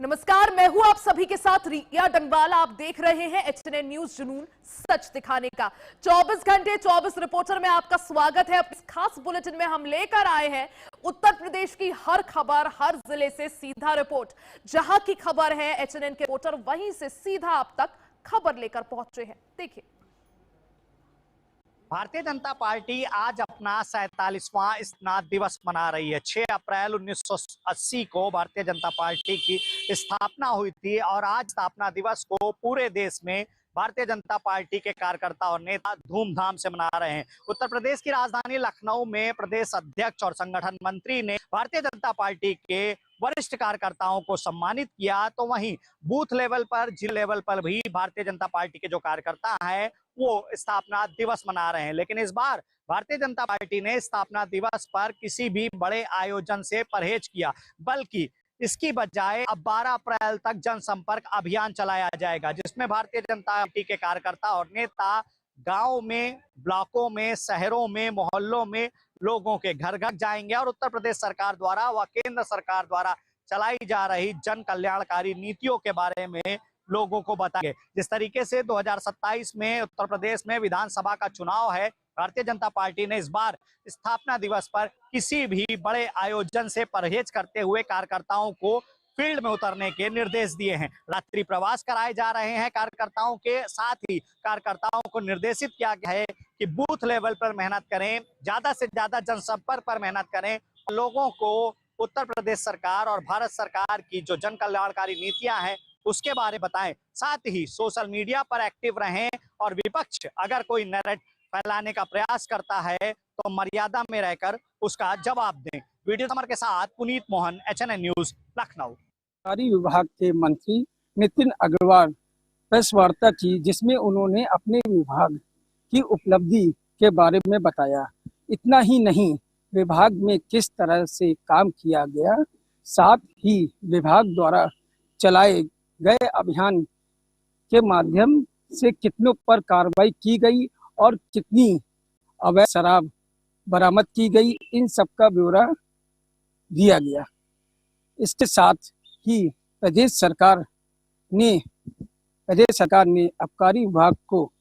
नमस्कार, मैं हूं आप सभी के साथ रिया डंगवाल। आप देख रहे हैं एचएनएन न्यूज, जुनून सच दिखाने का। 24 घंटे 24 रिपोर्टर में आपका स्वागत है। इस खास बुलेटिन में हम लेकर आए हैं उत्तर प्रदेश की हर खबर, हर जिले से सीधा रिपोर्ट। जहां की खबर है एचएनएन के रिपोर्टर वहीं से सीधा आप तक खबर लेकर पहुंचे हैं। देखिए, भारतीय जनता पार्टी आज अपना 47वां स्नातक दिवस मना रही है। 6 अप्रैल 1980 को भारतीय जनता पार्टी की स्थापना हुई थी और आज स्थापना दिवस को पूरे देश में भारतीय जनता पार्टी के कार्यकर्ता और नेता धूमधाम से मना रहे हैं। उत्तर प्रदेश की राजधानी लखनऊ में प्रदेश अध्यक्ष और संगठन मंत्री ने भारतीय जनता पार्टी के वरिष्ठ कार्यकर्ताओं को सम्मानित किया, तो वहीं बूथ लेवल पर, जिला लेवल पर भी भारतीय जनता पार्टी के जो कार्यकर्ता हैं वो स्थापना दिवस मना रहे हैं। लेकिन इस बार भारतीय जनता पार्टी ने स्थापना दिवस पर किसी भी बड़े आयोजन से परहेज किया, बल्कि इसकी बजाय अब 12 अप्रैल तक जनसंपर्क अभियान चलाया जाएगा, जिसमें भारतीय जनता पार्टी के कार्यकर्ता और नेता गांव में, ब्लॉकों में, शहरों में, मोहल्लों में लोगों के घर घर जाएंगे और उत्तर प्रदेश सरकार द्वारा व केंद्र सरकार द्वारा चलाई जा रही जन कल्याणकारी नीतियों के बारे में लोगों को बताएंगे। जिस तरीके से 2027 में उत्तर प्रदेश में विधानसभा का चुनाव है, भारतीय जनता पार्टी ने इस बार स्थापना दिवस पर किसी भी बड़े आयोजन से परहेज करते हुए कार्यकर्ताओं को फील्ड में उतरने के निर्देश दिए हैं। रात्रि प्रवास कराए जा रहे हैं कार्यकर्ताओं के, साथ ही कार्यकर्ताओं को निर्देशित किया गया है कि बूथ लेवल पर मेहनत करें, ज्यादा से ज्यादा जनसंपर्क पर मेहनत करें, लोगों को उत्तर प्रदेश सरकार और भारत सरकार की जो जन कल्याणकारी नीतियां हैं उसके बारे में बताएं। साथ ही सोशल मीडिया पर एक्टिव रहें और विपक्ष अगर कोई नैरेटिव फैलाने का प्रयास करता है तो मर्यादा में रहकर उसका जवाब दें। वीडियो समर के साथ पुनीत मोहन, एचएनएन न्यूज, लखनऊ। सरकारी विभाग के मंत्री नितिन अग्रवाल प्रेस वार्ता की, जिसमें उन्होंने अपने विभाग की उपलब्धि के बारे में बताया। इतना ही नहीं, विभाग में किस तरह से काम किया गया, साथ ही विभाग द्वारा चलाए गए अभियान के माध्यम से कितनों पर कार्रवाई की गई और कितनी अवैध शराब बरामद की गई, इन सब का ब्यौरा दिया गया। इसके साथ ही प्रदेश सरकार ने आबकारी विभाग को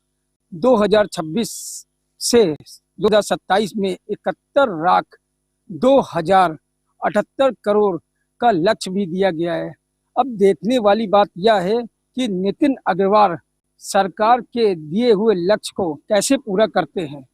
2026 से 2027 में 71,02,078 करोड़ का लक्ष्य भी दिया गया है। अब देखने वाली बात यह है कि नितिन अग्रवाल सरकार के दिए हुए लक्ष्य को कैसे पूरा करते हैं।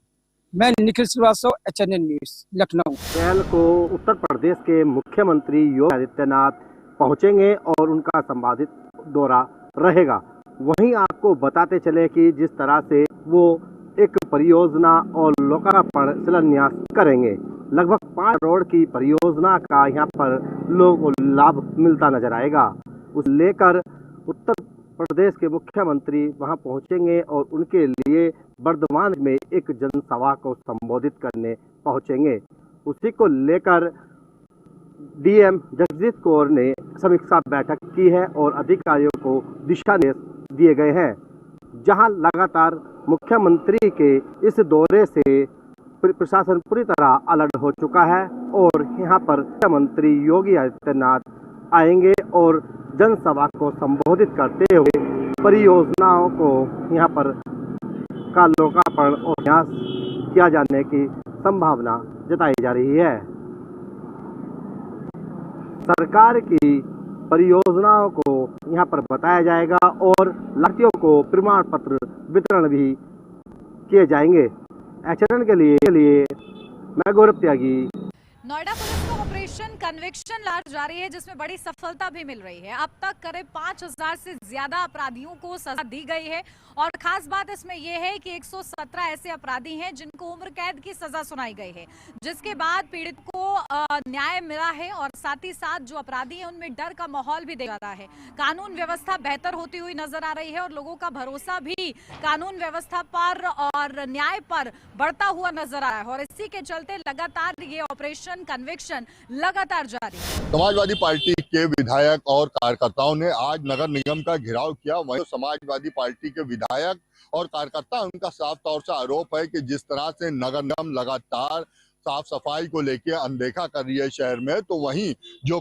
मैं निखिल श्रीवास्तव, एचएनएन न्यूज, लखनऊ। अप्रैल को उत्तर प्रदेश के मुख्यमंत्री योगी आदित्यनाथ पहुंचेंगे और उनका संवादित दौरा रहेगा। वहीं आपको बताते चले कि जिस तरह से वो एक परियोजना और लोकार्पण शिलान्यास करेंगे, लगभग 5 करोड़ की परियोजना का यहाँ पर लोगों को लाभ मिलता नजर आएगा। उस लेकर उत्तर प्रदेश के मुख्यमंत्री वहां पहुंचेंगे और उनके लिए वर्धमान में एक जनसभा को संबोधित करने पहुंचेंगे। उसी को लेकर डीएम जगदीश कौर ने समीक्षा बैठक की है और अधिकारियों को दिशा निर्देश दिए गए हैं, जहां लगातार मुख्यमंत्री के इस दौरे से प्रशासन पूरी तरह अलर्ट हो चुका है और यहां पर मुख्यमंत्री योगी आदित्यनाथ आएंगे और जनसभा को संबोधित करते हुए परियोजनाओं को यहां पर का लोकार्पण और न्यास किया जाने की संभावना जताई जा रही है। सरकार की परियोजनाओं को यहां पर बताया जाएगा और लाभार्थियों को प्रमाण पत्र वितरण भी किए जाएंगे। एचएनएन के लिए मैं गौरव त्यागी। नोएडा पुलिस को ऑपरेशन कन्विक्शन लार जारी है, जिसमें बड़ी सफलता भी मिल रही है। अब तक करीब 5,000 से ज्यादा अपराधियों को सजा दी गई है और खास बात इसमें यह है कि 117 ऐसे अपराधी हैं जिनको उम्र कैद की सजा सुनाई गई है, जिसके बाद पीड़ित को न्याय मिला है और साथ ही साथ जो अपराधी हैं उनमें डर का माहौल भी देखा है। कानून व्यवस्था बेहतर होती हुई नजर आ रही है और लोगों का भरोसा भी कानून व्यवस्था पर और न्याय पर बढ़ता हुआ नजर आ रहा है और इसी के चलते लगातार ये ऑपरेशन कन्विक्शन लगातार जारी है। समाजवादी पार्टी के विधायक और कार्यकर्ताओं ने आज नगर निगम का घेराव किया। वहीं समाजवादी पार्टी के विधायक और कार्यकर्ता, उनका साफ तौर से आरोप है कि जिस तरह से नगर निगम लगातार साफ सफाई को लेकर अनदेखा कर रही है शहर में, तो वहीं जो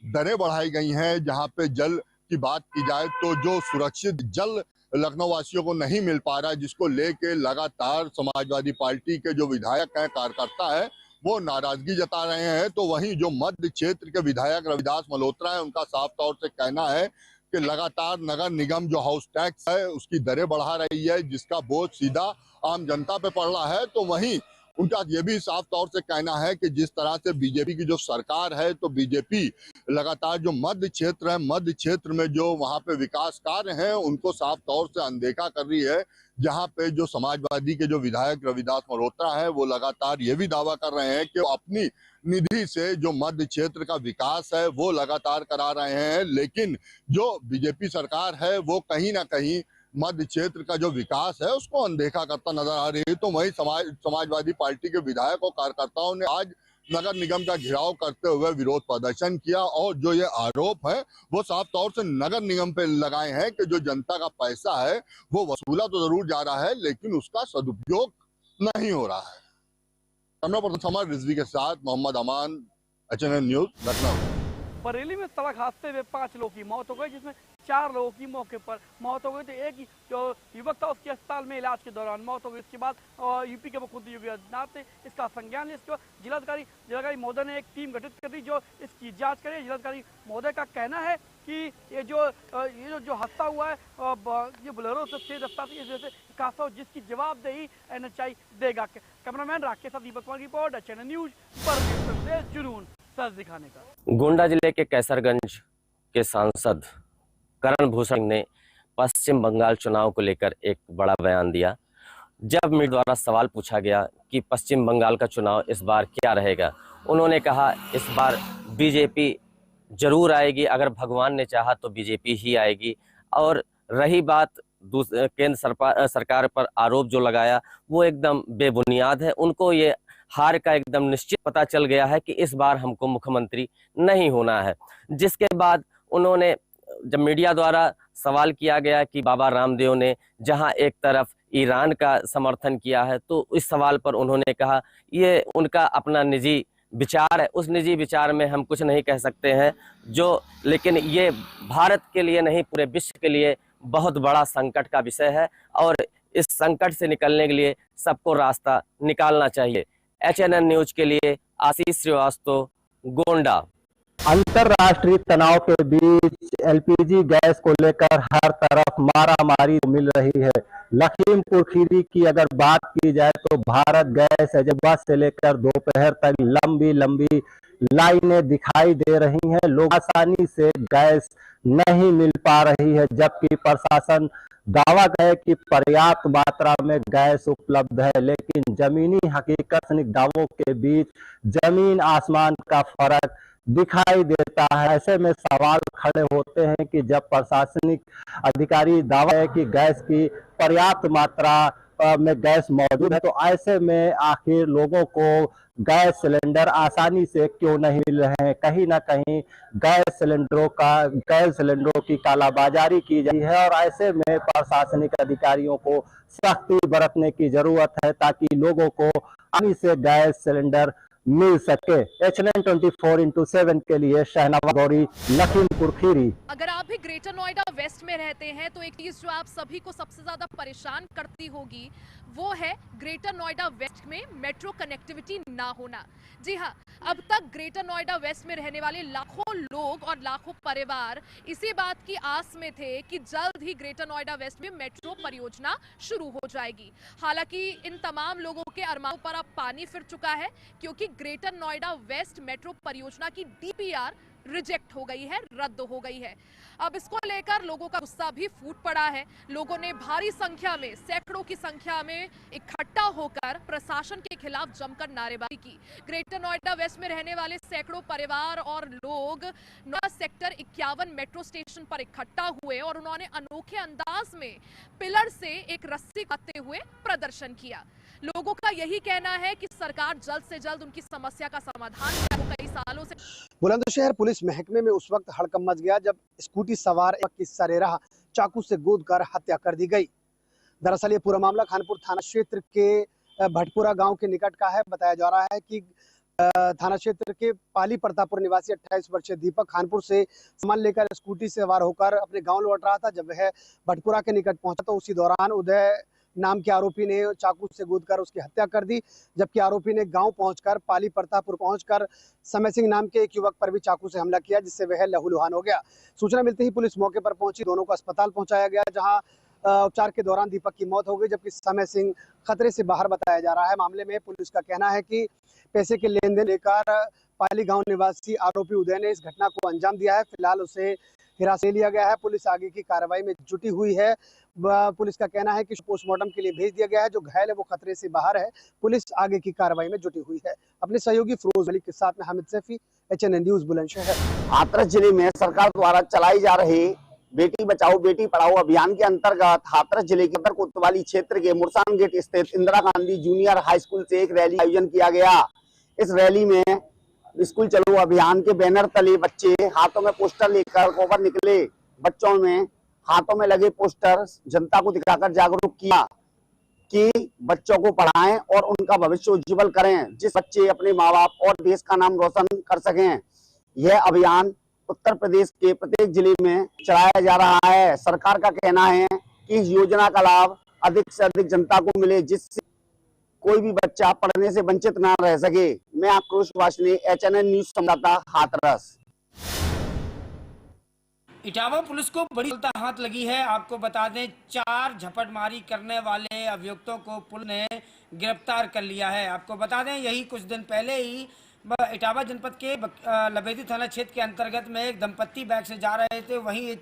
दरें बढ़ाई गई हैं। जहां पे जल की बात की जाए तो जो सुरक्षित जल लखनऊ वासियों को नहीं मिल पा रहा है, जिसको लेके लगातार समाजवादी पार्टी के जो विधायक हैं, कार्यकर्ता है, वो नाराजगी जता रहे हैं। तो वहीं जो मध्य क्षेत्र के विधायक रविदास मल्होत्रा है, उनका साफ तौर से कहना है कि लगातार नगर निगम जो हाउस टैक्स है उसकी दरें बढ़ा रही है, जिसका बोझ सीधा आम जनता पे पड़ रहा है। तो वहीं उनका ये भी साफ तौर से कहना है कि जिस तरह से बीजेपी की जो सरकार है, तो बीजेपी लगातार जो मध्य क्षेत्र है, मध्य क्षेत्र में जो वहां पे विकास कार्य हैं उनको साफ तौर से अनदेखा कर रही है। जहां पे जो समाजवादी के जो विधायक रविदास मल्होत्रा है, वो लगातार ये भी दावा कर रहे हैं कि वो अपनी निधि से जो मध्य क्षेत्र का विकास है वो लगातार करा रहे हैं। लेकिन जो बीजेपी सरकार है वो कहीं ना कहीं मध्य क्षेत्र का जो विकास है उसको अनदेखा करता नजर आ रही है। तो वही समाजवादी पार्टी के विधायक और कार्यकर्ताओं ने आज नगर निगम का घेराव करते हुए विरोध प्रदर्शन किया और जो ये आरोप है वो साफ तौर से नगर निगम पे लगाए हैं कि जो जनता का पैसा है वो वसूला तो जरूर जा रहा है, लेकिन उसका सदुपयोग नहीं हो रहा है। कैमरा पर्सन समर रिजवी के साथ मोहम्मद अमान, HNN न्यूज, लखनऊ। बरेली में सड़क हादसे में 5 लोगों की मौत हो गई, जिसमें 4 लोगों की मौके पर मौत हो गई। तो एक जो युवक था उसके अस्पताल में इलाज के दौरान मौत हो गई। इसके बाद यूपी के मुख्यमंत्री योगी आदित्यनाथ ने इसका संज्ञान लिया। इसके बाद जिलाधिकारी महोदय ने एक टीम गठित कर दी जो इसकी जांच करे। जिलाधिकारी महोदय का कहना है कि ये जो हादसा हुआ है ये बोलेरो से तेज रफ्तार से इस वजह से हादसा हो, जिसकी जवाबदेही NHI देगा। कैमरामैन राकेश के साथ दीपक कुमार की रिपोर्ट, HNN न्यूज पर जुनून सच दिखाने का। गोंडा जिले के कैसरगंज के सांसद करण भूषण ने पश्चिम बंगाल चुनाव को लेकर एक बड़ा बयान दिया। जब मीडिया द्वारा सवाल पूछा गया कि पश्चिम बंगाल का चुनाव इस बार क्या रहेगा, उन्होंने कहा इस बार बीजेपी जरूर आएगी, अगर भगवान ने चाहा तो बीजेपी ही आएगी। और रही बात केंद्र सरकार पर आरोप जो लगाया वो एकदम बेबुनियाद है। उनको ये हार का एकदम निश्चित पता चल गया है कि इस बार हमको मुख्यमंत्री नहीं होना है। जिसके बाद उन्होंने जब मीडिया द्वारा सवाल किया गया कि बाबा रामदेव ने जहां एक तरफ ईरान का समर्थन किया है, तो इस सवाल पर उन्होंने कहा ये उनका अपना निजी विचार है, उस निजी विचार में हम कुछ नहीं कह सकते हैं लेकिन ये भारत के लिए नहीं पूरे विश्व के लिए बहुत बड़ा संकट का विषय है और इस संकट से निकलने के लिए सबको रास्ता निकालना चाहिए। HNN न्यूज के लिए आशीष श्रीवास्तव, गोंडा। अंतरराष्ट्रीय तनाव के बीच LPG गैस को लेकर हर तरफ मारामारी मिल रही है। लखीमपुर खीरी की अगर बात की जाए तो भारत गैस एजेंसी से लेकर दोपहर तक लंबी लंबी लाइनें दिखाई दे रही हैं। लोग आसानी से गैस नहीं मिल पा रही है, जबकि प्रशासन दावा है कि पर्याप्त मात्रा में गैस उपलब्ध है, लेकिन जमीनी हकीकत दावों के बीच जमीन आसमान का फर्क दिखाई देता है। ऐसे में सवाल खड़े होते हैं कि जब प्रशासनिक अधिकारी दावा है कि गैस की पर्याप्त मात्रा में गैस मौजूद है, तो ऐसे में आखिर लोगों को गैस सिलेंडर आसानी से क्यों नहीं मिल रहे हैं। कहीं ना कहीं गैस सिलेंडरों की कालाबाजारी की जाती है और ऐसे में प्रशासनिक अधिकारियों को सख्ती बरतने की जरूरत है ताकि लोगों को आसानी से गैस सिलेंडर मिल सके। HNN 24/7 के लिए शहनावा गौरी, लखीमपुर खीरी। अगर आप भी ग्रेटर नोएडा वेस्ट में रहते हैं तो एक चीज जो आप सभी को सबसे ज्यादा परेशान करती होगी वो है ग्रेटर नोएडा वेस्ट में मेट्रो कनेक्टिविटी ना होना। जी हाँ, अब तक ग्रेटर नोएडा वेस्ट में रहने वाले लाखों लोग और लाखों परिवार इसी बात की आस में थे कि जल्द ही ग्रेटर नोएडा वेस्ट में मेट्रो परियोजना शुरू हो जाएगी। हालांकि इन तमाम लोगों के अरमानों पर अब पानी फिर चुका है, क्योंकि ग्रेटर नोएडा वेस्ट मेट्रो परियोजना की DPR रिजेक्ट हो गई है, रद्द हो गई है। अब इसको लेकर लोगों का गुस्सा भी फूट पड़ा है। लोगों ने भारी संख्या में, सैकड़ों की संख्या में इकट्ठा होकर प्रशासन के खिलाफ जमकर नारेबाजी की। ग्रेटर नोएडा वेस्ट में रहने वाले सैकड़ों परिवार और लोग नोएडा सेक्टर 51 मेट्रो स्टेशन पर इकट्ठा हुए और उन्होंने अनोखे अंदाज में पिलर से एक रस्सी काटते हुए प्रदर्शन किया। लोगों का यही कहना है कि सरकार जल्द से जल्द उनकी समस्या का समाधान करे। कई सालों से बुलंदशहर पुलिस महकमे में उस वक्त हड़कंप मच गया जब स्कूटी सवार की सरेराह चाकू से गोदकर हत्या कर दी गई। दरअसल ये पूरा मामला खानपुर थाना क्षेत्र के भटपुरा गांव के निकट का है। बताया जा रहा है कि थाना क्षेत्र के पाली प्रतापुर निवासी 28 वर्षीय दीपक खानपुर से सामान लेकर स्कूटी से सवार होकर अपने गांव लौट रहा था। जब वह भटपुरा के निकट पहुंचा तो उसी दौरान उदय नाम के आरोपी ने चाकू से गोदकर उसकी हत्या कर दी, जबकि आरोपी ने गांव पहुंचकर पाली प्रतापुर पहुंचकर समय सिंह नाम के एक युवक पर भी चाकू से हमला किया, जिससे वह लहूलुहान हो गया। सूचना मिलते ही पुलिस मौके पर पहुंची, दोनों को अस्पताल पहुंचाया गया, जहां उपचार के दौरान दीपक की मौत हो गई, जबकि समय सिंह खतरे से बाहर बताया जा रहा है। मामले में पुलिस का कहना है कि पैसे के लेन देन लेकर पाली गांव निवासी आरोपी उदय ने इस घटना को अंजाम दिया है। फिलहाल उसे हिरासत में लिया गया है। पुलिस आगे की कार्रवाई में जुटी हुई है। पुलिस का कहना है कि पोस्टमार्टम के लिए भेज दिया गया है। जो घायल है वो खतरे से बाहर है। पुलिस आगे की कार्रवाई में जुटी हुई है। अपने सहयोगी फिरोज मलिक के साथ में हामिद सैफी, HNN न्यूज बुलंदशहर। हाथरस जिले में सरकार द्वारा चलाई जा रही बेटी बचाओ बेटी पढ़ाओ अभियान के अंतर्गत हाथरस जिले के कोतवाली क्षेत्र के मुरसान गेट स्थित Indira Gandhi junior high school से एक रैली आयोजन किया गया। इस रैली में स्कूल चलो अभियान के बैनर तले बच्चे हाथों में पोस्टर लेकर गोबर निकले। बच्चों में हाथों में लगे पोस्टर जनता को दिखाकर जागरूक किया कि बच्चों को पढ़ाएं और उनका भविष्य उज्जवल करें, जिस बच्चे अपने माँ बाप और देश का नाम रोशन कर सकें। यह अभियान उत्तर प्रदेश के प्रत्येक जिले में चलाया जा रहा है। सरकार का कहना है कि इस योजना का लाभ अधिक से अधिक जनता को मिले, जिससे कोई भी बच्चा पढ़ने से वंचित ना रह सके। मैं आक्रोश वासनी, HNN न्यूज संवाददाता हाथरस। इटावा पुलिस को बड़ी सफलता हाथ लगी है। आपको बता दें 4 झपटमारी करने वाले अभियुक्तों को पुलिस ने गिरफ्तार कर लिया है। आपको बता दें यही कुछ दिन पहले ही इटावा जनपद के लबेदी थाना क्षेत्र के अंतर्गत में एक दंपत्ति बाइक से जा रहे थे। वहीं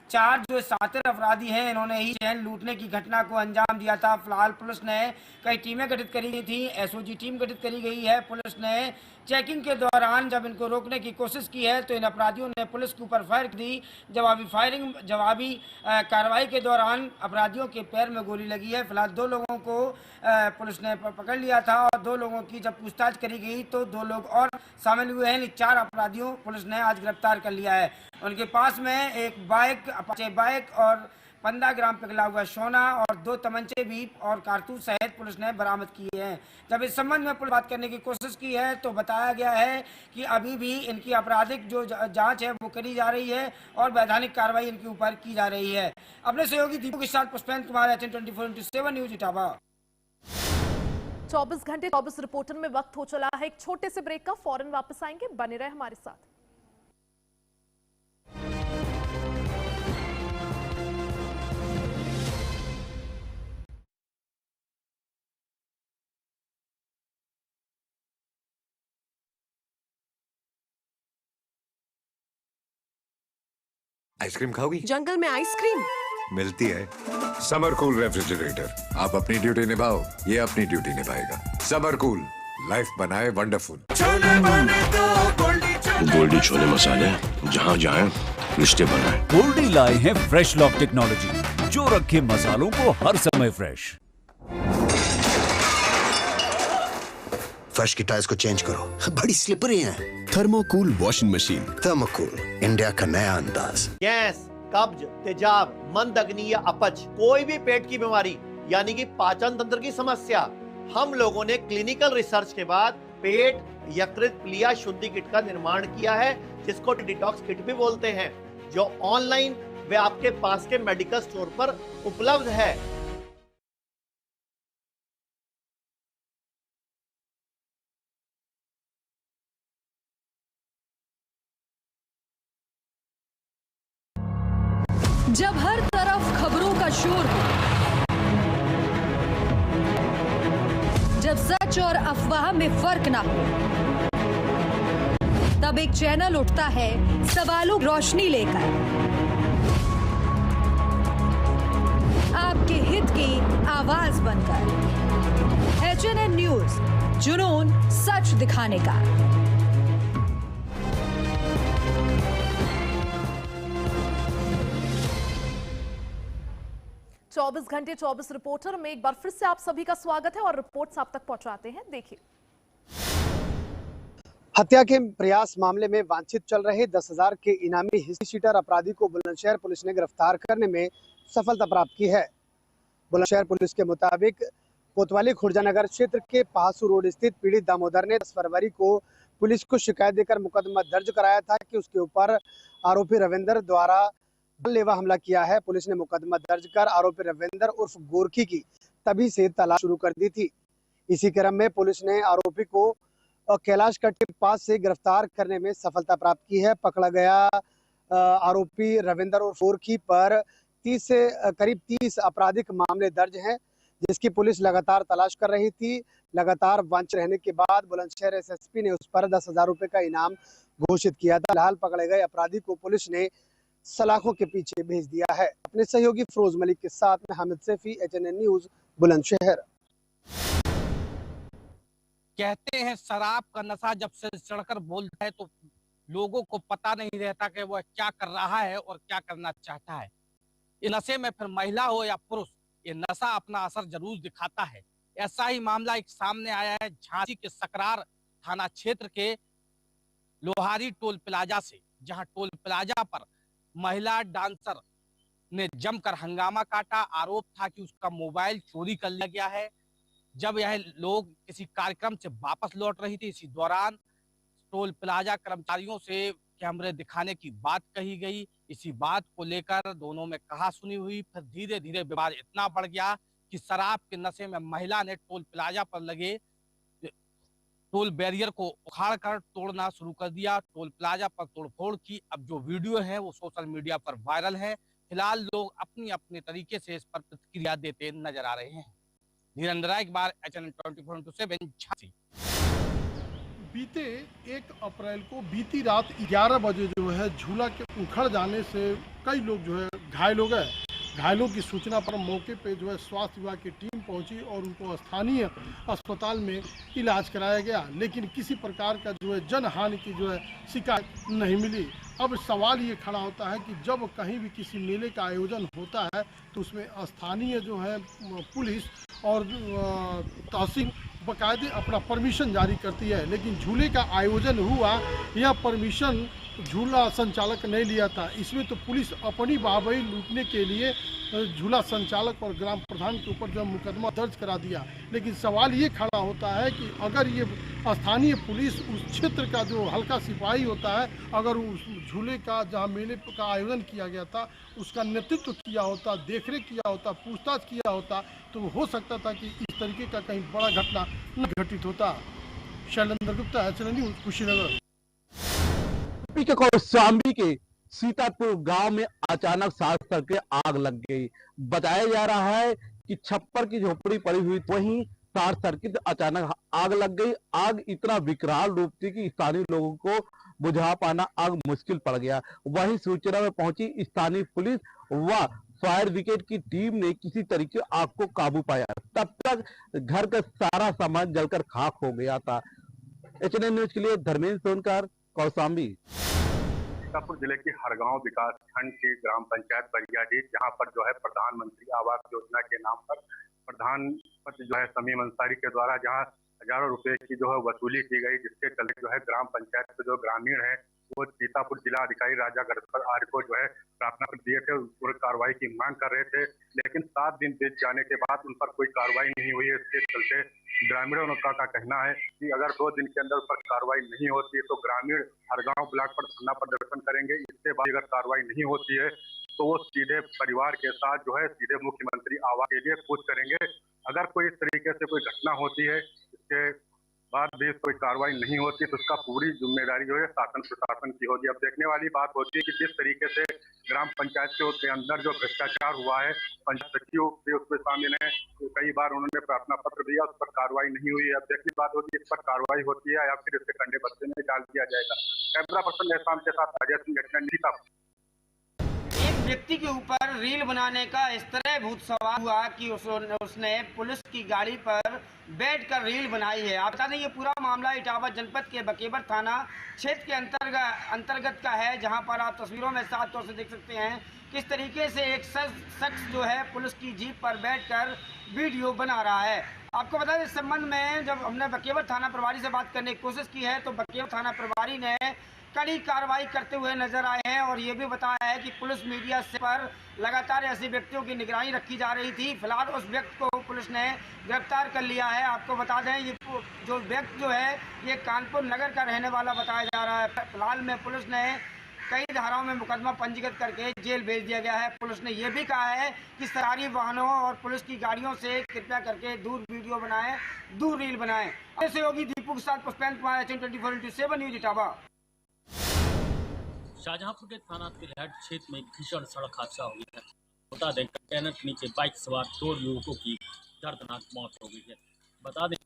चार जो सातिर अपराधी हैं, इन्होंने ही चैन लूटने की घटना को अंजाम दिया था। फिलहाल पुलिस ने कई टीमें गठित करी गई थी, SOG टीम गठित करी गई है। पुलिस ने चेकिंग के दौरान जब इनको रोकने की कोशिश की है तो इन अपराधियों ने पुलिस के ऊपर फायर दी। जवाबी कार्रवाई के दौरान अपराधियों के पैर में गोली लगी है। फिलहाल 2 लोगों को पुलिस ने पकड़ लिया था और 2 लोगों की जब पूछताछ करी गई तो 2 लोग और शामिल हुए हैं। 4 अपराधियों पुलिस ने आज गिरफ्तार कर लिया है। उनके पास में एक बाइक और 15 ग्राम पिघला हुआ सोना और 2 तमंचे भी और कारतूस सहित पुलिस ने बरामद किए हैं। जब इस संबंध में पुलिस बात करने की कोशिश की है तो बताया गया है कि अभी भी इनकी आपराधिक जो जांच है वो करी जा रही है और वैधानिक कार्रवाई इनके ऊपर की जा रही है। अपने सहयोगी दीपक के साथ पुष्पेंद्र कुमार, HN 24/7 न्यूज इटावा। 24 घंटे 24 रिपोर्टर में वक्त हो चला है एक छोटे से ब्रेक का। फौरन वापस आएंगे, बने रहे हमारे साथ। आइसक्रीम खाओगी? जंगल में आइसक्रीम मिलती है। समर कूल रेफ्रिजरेटर, आप अपनी ड्यूटी निभाओ, ये अपनी ड्यूटी निभाएगा। समर कूल, लाइफ बनाए वंडरफुल। गोल्डी छोले मसाले, जहाँ जाएं रिश्ते बनाए। गोल्डी लाए हैं फ्रेश लॉक टेक्नोलॉजी, जो रखे मसालों को हर समय फ्रेश। फर्श की टाइल्स को चेंज करो, बड़ी स्लिपरी हैं। थर्मोकूल वॉशिंग मशीन। थर्मोकूल, इंडिया का नया अंदाज। गैस, कब्ज, तेजाब, मंद अग्नि या अपच, कोई भी पेट की बीमारी यानी कि पाचन तंत्र की समस्या, हम लोगों ने क्लिनिकल रिसर्च के बाद पेट यकृत प्लिया शुद्धि किट का निर्माण किया है, जिसको डिटॉक्स किट भी बोलते हैं, जो ऑनलाइन व आपके पास के मेडिकल स्टोर पर उपलब्ध है। जब हर तरफ खबरों का शोर हो, जब सच और अफवाह में फर्क ना हो, तब एक चैनल उठता है सवालों की रोशनी लेकर, आपके हित की आवाज बनकर। HNN न्यूज, जुनून सच दिखाने का। 24 घंटे 24 रिपोर्टर में एक बार फिर से आप सभी का स्वागत है और रिपोर्ट्स आप तक पहुंचाते हैं। देखिए, हत्या के प्रयास मामले में वांछित चल रहे 10,000 के इनामी हिस्ट्री शीटर अपराधी को बुलंदशहर पुलिस ने गिरफ्तार करने में सफलता प्राप्त की है। बुलंदशहर पुलिस के मुताबिक कोतवाली खुर्जानगर क्षेत्र के पहासू रोड स्थित पीड़ित दामोदर ने 10 फरवरी को पुलिस को शिकायत देकर मुकदमा दर्ज कराया था कि उसके ऊपर आरोपी रविंदर द्वारा जानलेवा हमला किया है। पुलिस ने मुकदमा दर्ज कर आरोपी रविंदर उर्फ गोरखी की तभी से तलाश शुरू कर दी थी। इसी क्रम में पुलिस ने आरोपी को कैलाश कट के पास से गिरफ्तार करने में सफलता प्राप्त की है। पकड़ा गया आरोपी रविंदर उर्फ गोरखी पर 30 से करीब 30 आपराधिक मामले दर्ज हैं, जिसकी पुलिस लगातार तलाश कर रही थी। लगातार वांछित रहने के बाद बुलंदशहर एसएसपी ने उस पर 10,000 रुपए का इनाम घोषित किया था। फिलहाल पकड़े गए अपराधी को पुलिस ने सलाखों के पीछे भेज दिया है। अपने सहयोगी फिरोज मलिक के साथ में हामिद सैफी, HNN न्यूज, बुलंदशहर। कहते हैं शराब का नशा जब से चढ़कर बोलता है तो लोगों को पता नहीं रहता कि वह क्या कर रहा है और क्या करना चाहता है। ये नशे में फिर महिला हो या पुरुष, ये नशा अपना असर जरूर दिखाता है। ऐसा ही मामला एक सामने आया है झांसी के सकरार थाना क्षेत्र के लोहारी टोल प्लाजा से, जहां टोल प्लाजा पर महिला डांसर ने जमकर हंगामा काटा। आरोप था कि उसका मोबाइल चोरी कर लिया गया है। जब यह लोग किसी कार्यक्रम से वापस लौट रही थी, इसी दौरान टोल प्लाजा कर्मचारियों से कैमरे दिखाने की बात कही गई। इसी बात को लेकर दोनों में कहासुनी हुई। फिर धीरे धीरे विवाद इतना बढ़ गया कि शराब के नशे में महिला ने टोल प्लाजा पर लगे टोल बैरियर को उखाड़कर तोड़ना शुरू कर दिया। टोल प्लाजा पर तोड़फोड़ की अब जो वीडियो है वो सोशल मीडिया पर वायरल है। फिलहाल लोग अपनी अपने तरीके से इस पर प्रतिक्रिया देते नजर आ रहे हैं। धीरेन्द्र राय, HNN 24/7 झांसी। बीते 1 अप्रैल को बीती रात 11 बजे जो है झूला के उखड़ जाने से कई लोग जो है घायल हो गए। घायलों की सूचना पर मौके पे जो है स्वास्थ्य विभाग की टीम पहुंची और उनको स्थानीय अस्पताल में इलाज कराया गया, लेकिन किसी प्रकार का जो है जनहानि की जो है शिकायत नहीं मिली। अब सवाल ये खड़ा होता है कि जब कहीं भी किसी मेले का आयोजन होता है तो उसमें स्थानीय जो है पुलिस और तहसील बाकायदे अपना परमिशन जारी करती है, लेकिन झूले का आयोजन हुआ, यह परमिशन झूला संचालक नहीं लिया था। इसमें तो पुलिस अपनी वाहवाही लूटने के लिए झूला संचालक और ग्राम प्रधान के ऊपर जो मुकदमा दर्ज करा दिया। लेकिन सवाल ये खड़ा होता है कि अगर ये स्थानीय पुलिस उस क्षेत्र का जो हल्का सिपाही होता है, अगर उस झूले का जहाँ मेले का आयोजन किया गया था उसका नेतृत्व किया होता, देखरेख किया होता, पूछताछ किया होता, तो हो सकता था कि इस तरीके का कहीं बड़ा घटना न घटित होता। Shailendra Gupta, HNN news, Kushinagar. के कौशाम्बी के सीतापुर गांव में अचानक शॉर्ट सर्किट आग लग गई। बताया जा रहा है कि छप्पर की झोपड़ी पड़ी हुई, वहीं शॉर्ट सर्किट अचानक आग लग गई। आग इतना विकराल रूप थी कि स्थानीय लोगों को बुझा पाना आग मुश्किल पड़ गया। वहीं सूचना में पहुंची स्थानीय पुलिस व फायर ब्रिगेड की टीम ने किसी तरीके आग को काबू पाया। तब तक घर का सारा सामान जलकर खाक हो गया था। HNN न्यूज के लिए धर्मेंद्र सोनकर, कौशाम्बी। सीतापुर जिले के हरगांव विकास खंड की ग्राम पंचायत बरियाडीह, जहां पर जो है प्रधानमंत्री आवास योजना के नाम पर प्रधानमंत्री जो है समीम अंसारी के द्वारा जहां हजारों रुपए की जो है वसूली की गई, जिसके चलते जो है ग्राम पंचायत के जो ग्रामीण है वो सीतापुर जिला अधिकारी राजा गढ़कर आर्य को जो है प्रार्थना पत्र दिए थे, पूरी कार्रवाई की मांग कर रहे थे। लेकिन 7 दिन बीत जाने के बाद उन पर कोई कार्रवाई नहीं हुई है। इसके चलते ग्रामीणों का कहना है कि अगर 2 दिन के अंदर पर कार्रवाई नहीं होती है तो ग्रामीण हरगांव ब्लॉक पर धरना प्रदर्शन करेंगे। इसके बाद अगर कार्रवाई नहीं होती है तो वो सीधे परिवार के साथ जो है सीधे मुख्यमंत्री आवास के लिए कूच करेंगे। अगर कोई इस तरीके से कोई घटना होती है, इसके बाद भी कोई कार्रवाई नहीं होती तो उसका पूरी जिम्मेदारी जो है शासन प्रशासन की होगी। अब देखने वाली बात होती है कि किस तरीके से ग्राम पंचायत के अंदर जो भ्रष्टाचार हुआ है, पंचायत सचिव भी उसमें शामिल है, तो कई बार उन्होंने प्रार्थना पत्र दिया, उस पर कार्रवाई नहीं हुई है। अब देखने बात होती है इस पर कार्रवाई होती है या फिर इससे कंडे बस्ते में डाल दिया जाएगा। कैमरा पर्सन एहसान के साथ अजय सिंह, HNN। एक व्यक्ति के ऊपर रील बनाने का इस तरह भूत सवार हुआ कि उसने पुलिस की गाड़ी पर बैठकर रील बनाई है। आप बता दें ये पूरा मामला इटावा जनपद के बकेबर थाना क्षेत्र के अंतर्गत का है, जहां पर आप तस्वीरों में साफ तौर से देख सकते हैं किस तरीके से एक शख्स जो है पुलिस की जीप पर बैठकर वीडियो बना रहा है। आपको बता दें, इस संबंध में जब हमने बकेवर थाना प्रभारी से बात करने की कोशिश की है तो बकेवर थाना प्रभारी ने कड़ी कार्रवाई करते हुए नजर आए हैं और ये भी बताया है कि पुलिस मीडिया से पर लगातार ऐसे व्यक्तियों की निगरानी रखी जा रही थी। फिलहाल उस व्यक्ति को पुलिस ने गिरफ्तार कर लिया है। आपको बता दें, ये जो व्यक्ति जो है ये कानपुर नगर का रहने वाला बताया जा रहा है। फिलहाल में पुलिस ने कई धाराओं में मुकदमा पंजीकृत करके जेल भेज दिया गया है। पुलिस ने यह भी कहा है कि सरकारी वाहनों और पुलिस की गाड़ियों से कृपया करके दूर वीडियो बनाएं, दूर रील बनाएं। सहयोगी दीपू के साथ पुष्पेंद्र कुमार, 24/7 न्यूज इटावा। शाहजहांपुर के थाना तिलहट क्षेत्र में भीषण सड़क हादसा हो गया है। बता दें, कंटेनर के नीचे बाइक सवार 2 युवकों की दर्दनाक मौत हो गई है। बता दें,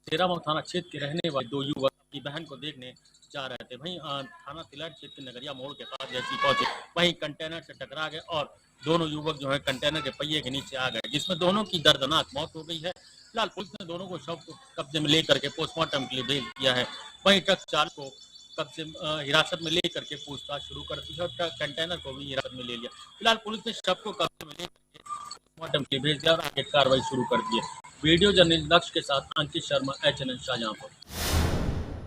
तेरावां थाना क्षेत्र के रहने वाले 2 युवक अपनी बहन को देखने जा रहे थे। वहीं थाना तिलहट क्षेत्र के नगरिया मोड़ के पास जैसी पहुंचे, वहीं कंटेनर से टकरा गए और दोनों युवक जो है कंटेनर के पहिए के नीचे आ गए, जिसमें दोनों की दर्दनाक मौत हो गई है। फिलहाल पुलिस ने दोनों को शव को कब्जे में लेकर के पोस्टमार्टम के लिए भेज दिया है। वहीं ट्रक चालक को कब्जे हिरासत में लेकर के पूछताछ शुरू कर दी है और कंटेनर को भी हिरासत में ले लिया। फिलहाल पुलिस ने शव को कब्जे में लेकर के पोस्टमार्टम के लिए भेज दिया और आगे कार्रवाई शुरू कर दी है। वीडियो जर्नलिस्ट लक्ष्य के साथ Ankit Sharma, HNN Shahjahanpur.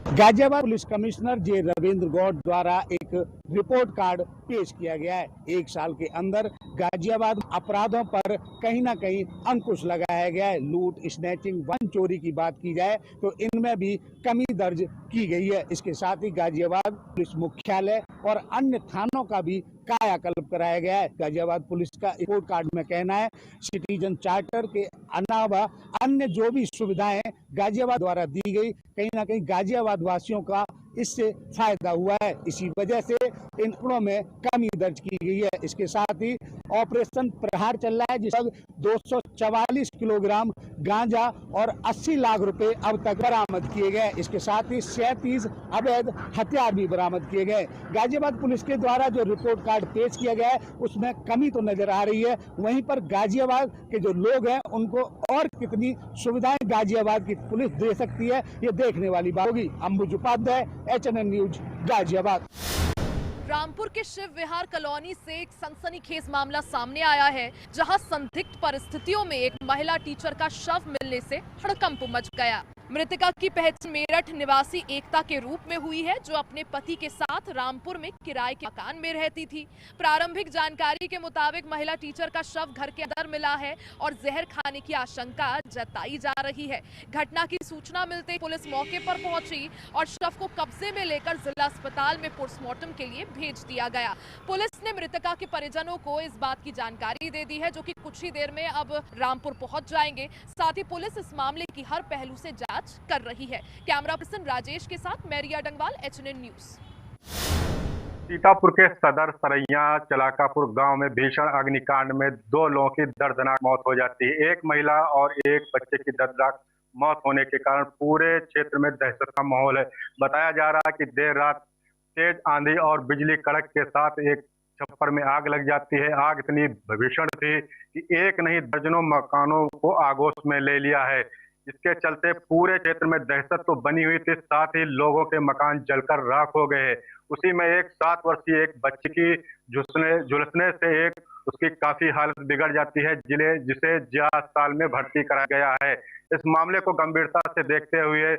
Ghaziabad police commissioner J Ravindra Gaur द्वारा एक रिपोर्ट कार्ड पेश किया गया है। 1 साल के अंदर गाजियाबाद अपराधों पर कहीं ना कहीं अंकुश लगाया गया है। लूट, स्नैचिंग, वन चोरी की बात की जाए तो इनमें भी कमी दर्ज की गई है। इसके साथ ही गाजियाबाद पुलिस मुख्यालय और अन्य थानों का भी कायाकल्प कराया गया है। गाजियाबाद पुलिस का रिपोर्ट कार्ड में कहना है, सिटीजन चार्टर के अलावा अन्य जो भी सुविधाएं गाजियाबाद द्वारा दी गई, कहीं ना कहीं गाजियाबाद वासियों का इससे फायदा हुआ है। इसी वजह से इन आंकड़ों में कमी दर्ज की गई है। इसके साथ ही ऑपरेशन प्रहार चल रहा है, जिसमें 244 किलोग्राम गांजा और 80 लाख रुपए अब तक बरामद किए गए। इसके साथ ही 37 अवैध हथियार भी बरामद किए गए। गाजियाबाद पुलिस के द्वारा जो रिपोर्ट कार्ड पेश किया गया है उसमें कमी तो नजर आ रही है, वहीं पर गाजियाबाद के जो लोग हैं उनको और कितनी सुविधाएं गाजियाबाद की पुलिस दे सकती है, ये देखने वाली बात होगी। अंबुज उपाध्याय, HNN न्यूज, गाजियाबाद। रामपुर के शिव विहार कॉलोनी से एक सनसनीखेज मामला सामने आया है, जहां संदिग्ध परिस्थितियों में एक महिला टीचर का शव मिलने से हड़कंप मच गया। मृतका की पहचान मेरठ निवासी एकता के रूप में हुई है, जो अपने पति के साथ रामपुर में किराए के मकान में रहती थी। प्रारंभिक जानकारी के मुताबिक महिला टीचर का शव घर के अंदर मिला है और जहर खाने की आशंका जताई जा रही है। घटना की सूचना मिलते ही पुलिस मौके पर पहुंची और शव को कब्जे में लेकर जिला अस्पताल में पोस्टमार्टम के लिए भेज दिया गया। पुलिस ने मृतका के परिजनों को इस बात की जानकारी दे दी है, जो कि कुछ ही देर में अब रामपुर पहुंच जाएंगे। साथ ही पुलिस इस मामले की हर पहलू से जांच कर रही है। कैमरा पर्सन राजेश के साथ मैरिया डंगवाल, HNN न्यूज। सीतापुर के सदर सरैया चलाकापुर गांव में भीषण अग्निकांड में 2 लोगों की दर्दनाक मौत हो जाती है। एक महिला और एक बच्चे की दर्दनाक मौत होने के कारण पूरे क्षेत्र में दहशत का माहौल है। बताया जा रहा है कि देर रात तेज आंधी और बिजली कड़क के साथ एक छप्पर में आग लग जाती है। आग इतनी भीषण थी कि एक नहीं दर्जनों मकानों को आगोश में ले लिया है। इसके चलते पूरे क्षेत्र में दहशत तो बनी हुई थी, साथ ही लोगों के मकान जलकर राख हो गए हैं। उसी में एक 7 वर्षीय एक बच्ची की झुलसने से एक उसकी काफी हालत बिगड़ जाती है, जिसे जिला अस्पताल में भर्ती कराया गया है। इस मामले को गंभीरता से देखते हुए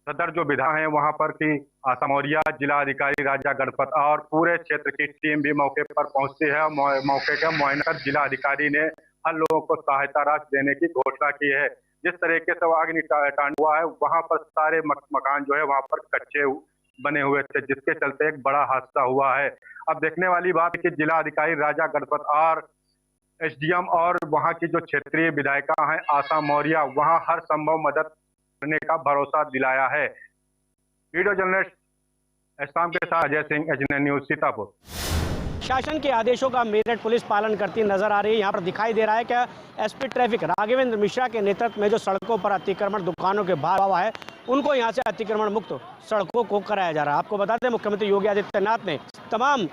सदर जो विधायक हैं वहां पर की आशा मौर्य, जिला अधिकारी राजा गणपत और पूरे क्षेत्र की टीम भी मौके पर पहुंचती है। मौके का मुआयना कर जिला अधिकारी ने हर लोगों को सहायता राशि देने की घोषणा की है। जिस तरीके से अग्निकांड हुआ है वहां पर सारे मकान जो है वहां पर कच्चे बने हुए थे, जिसके चलते एक बड़ा हादसा हुआ है। अब देखने वाली बात है कि जिला अधिकारी राजा गणपत और SDM और वहां की जो क्षेत्रीय विधायिका हैं आशा मौर्य, वहां हर संभव मदद करने का भरोसा दिलाया है। वीडियो जर्नलिस्ट एसआम के साथ अजय सिंह, HNN न्यूज, सीतापुर। शासन के आदेशों का मेरठ पुलिस पालन करती नजर आ रही है। यहाँ पर दिखाई दे रहा है कि SP ट्रैफिक राघवेंद्र मिश्रा के नेतृत्व में जो सड़कों पर अतिक्रमण दुकानों के बाहर हुआ है, उनको यहाँ से अतिक्रमण मुक्त सड़कों को कराया जा रहा है। आपको बता दें, मुख्यमंत्री योगी आदित्यनाथ ने तमाम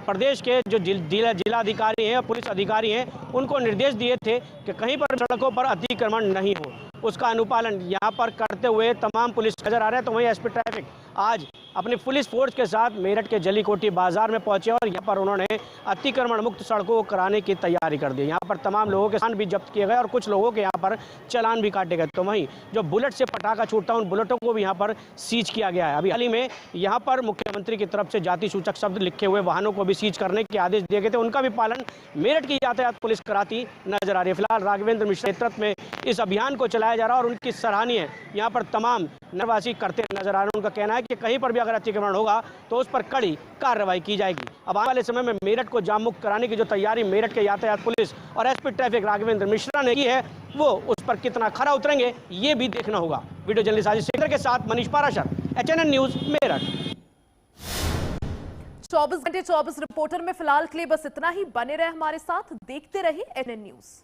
प्रदेश के जो जिलाधिकारी हैं, पुलिस अधिकारी हैं, उनको निर्देश दिए थे कि कहीं पर सड़कों पर अतिक्रमण नहीं हो। उसका अनुपालन यहाँ पर करते हुए तमाम पुलिस नजर आ रहे हैं। तो वहीं SP ट्रैफिक आज अपनी पुलिस फोर्स के साथ मेरठ के जलीकोटी बाजार में पहुंचे और यहाँ पर उन्होंने अतिक्रमण मुक्त सड़कों को कराने की तैयारी कर दी। यहाँ पर तमाम लोगों के सामान भी जब्त किए गए और कुछ लोगों के यहाँ पर चालान भी काटे गए। तो वहीं जो बुलेट से पटाखा छूटता उन बुलेटों को भी यहाँ पर सीज किया गया है। अभी हाल ही में यहाँ पर मुख्यमंत्री की तरफ से जाति सूचक शब्द लिखे हुए वाहनों को भी सीज करने के आदेश दिए गए थे, उनका भी पालन मेरठ की यातायात पुलिस कराती नजर आ रही है। फिलहाल राघवेंद्र मिश्रा नेतृत्व में इस अभियान को चलाया जा रहा है और उनकी सराहनीय यहाँ पर तमाम नगरवासी करते नजर आ रहे हैं। उनका कहना है कि कहीं पर भी अगर अतिक्रमण होगा तो उस पर कड़ी कार्रवाई की जाएगी। अब आने वाले समय में मेरठ को जाम मुक्त कराने की जो तैयारी मेरठ के यातायात पुलिस और एसपी ट्रैफिक राघवेंद्र मिश्रा ने की है, वो उस पर कितना खरा उतरेंगे ये भी देखना होगा। वीडियो जर्नलिस्ट आशीष शेखर के साथ मनीष पाराशर, HNN न्यूज मेरठ। 24 घंटे 24 रिपोर्टर में फिलहाल के लिए बस इतना ही। बने रहे हमारे साथ, देखते रहिए HNN न्यूज।